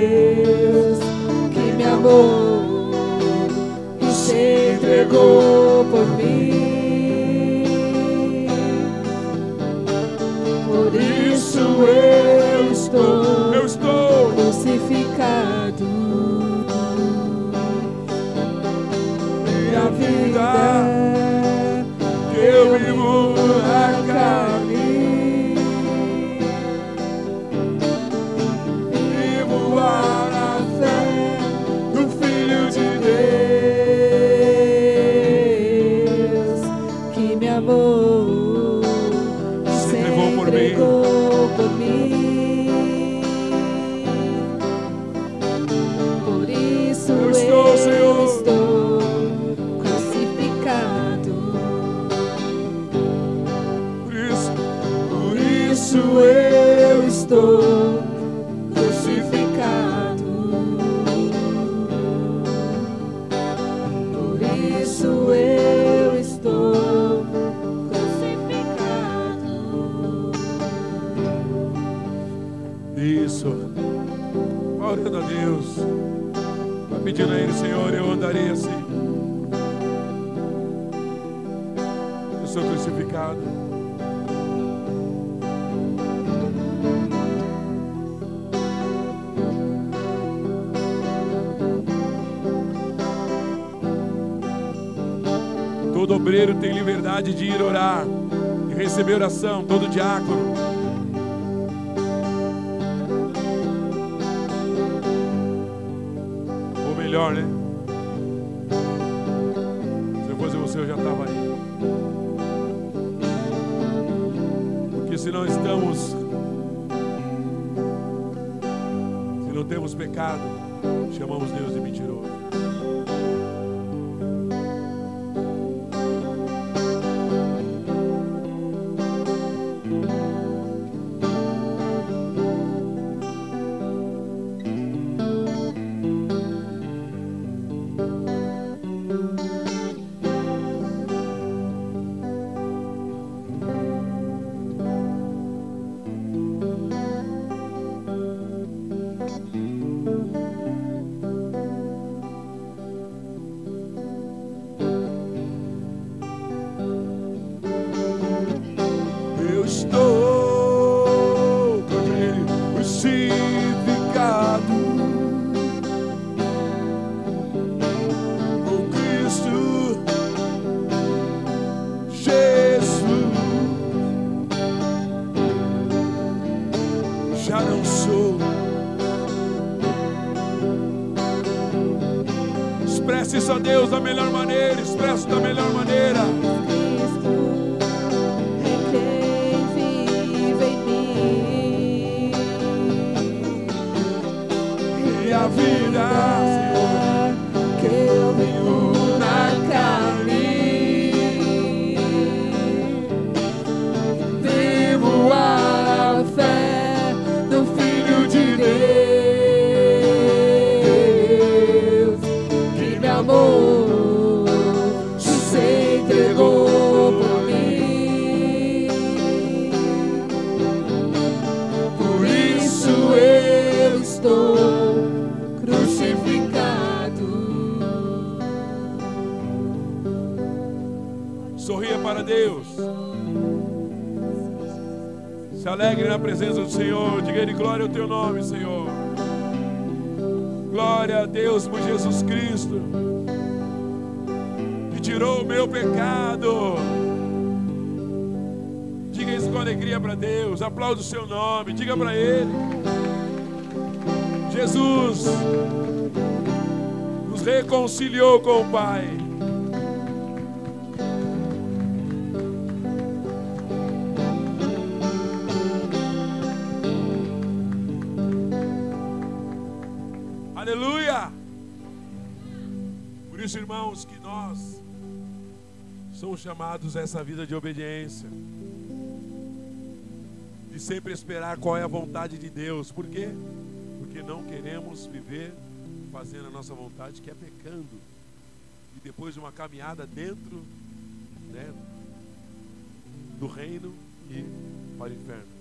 Deus, que me amou e se entregou por mim. Por isso eu estou crucificado. e a vida que eu vivo na carne, vivo na fé do Filho de Deus, que me amou e se entregou por mim. entregou por mim. Por isso Eu estou, Senhor. estou crucificado. Por isso Eu estou crucificado. Por isso eu estou crucificado. Isso. Orando a Deus. Vai pedindo a Ele: Senhor, eu andarei assim. Eu sou crucificado. Todo obreiro tem liberdade de ir orar e receber oração, todo diácono. Ou melhor, né? Se eu fosse você, eu já estava aí. Porque se não estamos, se não temos pecado, chamamos Deus de mentiroso. Expresse isso a Deus da melhor maneira. Expresse da melhor maneira. Cristo é quem vive em mim. E a vida, Senhor, que eu vivo na carne, vivo a fé do Filho de Deus, que me amou, se entregou por mim. Por isso eu estou crucificado. sorria para Deus. Se alegre na presença do Senhor. Diga ele: glória ao teu nome, Senhor. Glória a Deus por Jesus Cristo, que tirou o meu pecado. Diga isso com alegria para Deus. Aplauda o seu nome. Diga para Ele: Jesus nos reconciliou com o Pai. Aleluia! Por isso, irmãos, que nós somos chamados a essa vida de obediência, de sempre esperar qual é a vontade de Deus. Por quê? Porque não queremos viver fazendo a nossa vontade, que é pecando, e depois de uma caminhada dentro, né, do reino e para o inferno.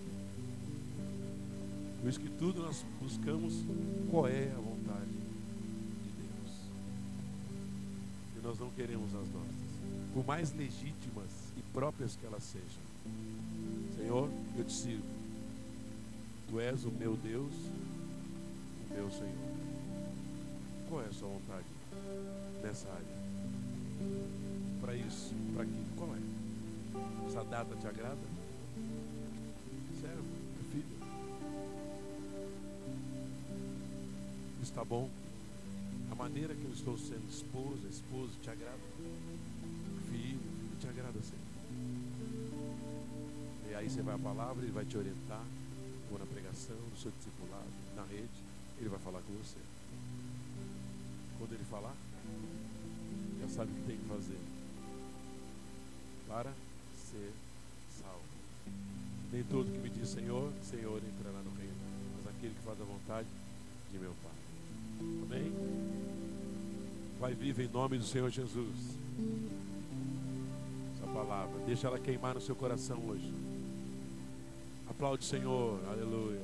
Por isso que tudo nós buscamos qual é a vontade de Deus, e nós não queremos as nossas, por mais legítimas e próprias que elas sejam. Senhor, eu te sirvo. Tu és o meu Deus, o meu Senhor. Qual é a sua vontade nessa área? Para isso, para aquilo, qual é? Essa data te agrada? Servo, filho? Está bom? A maneira que eu estou sendo esposa, esposo, te agrada? Filho, te agrada, Senhor? E aí você vai à palavra, Ele vai te orientar, ou na pregação, no seu discipulado, na rede, Ele vai falar com você. Quando Ele falar, já sabe o que tem que fazer para ser salvo. Nem todo que me diz Senhor, Senhor entrará no reino, mas aquele que faz a vontade de meu Pai. Amém? Vai viva em nome do Senhor Jesus. Essa palavra, deixa ela queimar no seu coração hoje. Aplaude o Senhor, aleluia.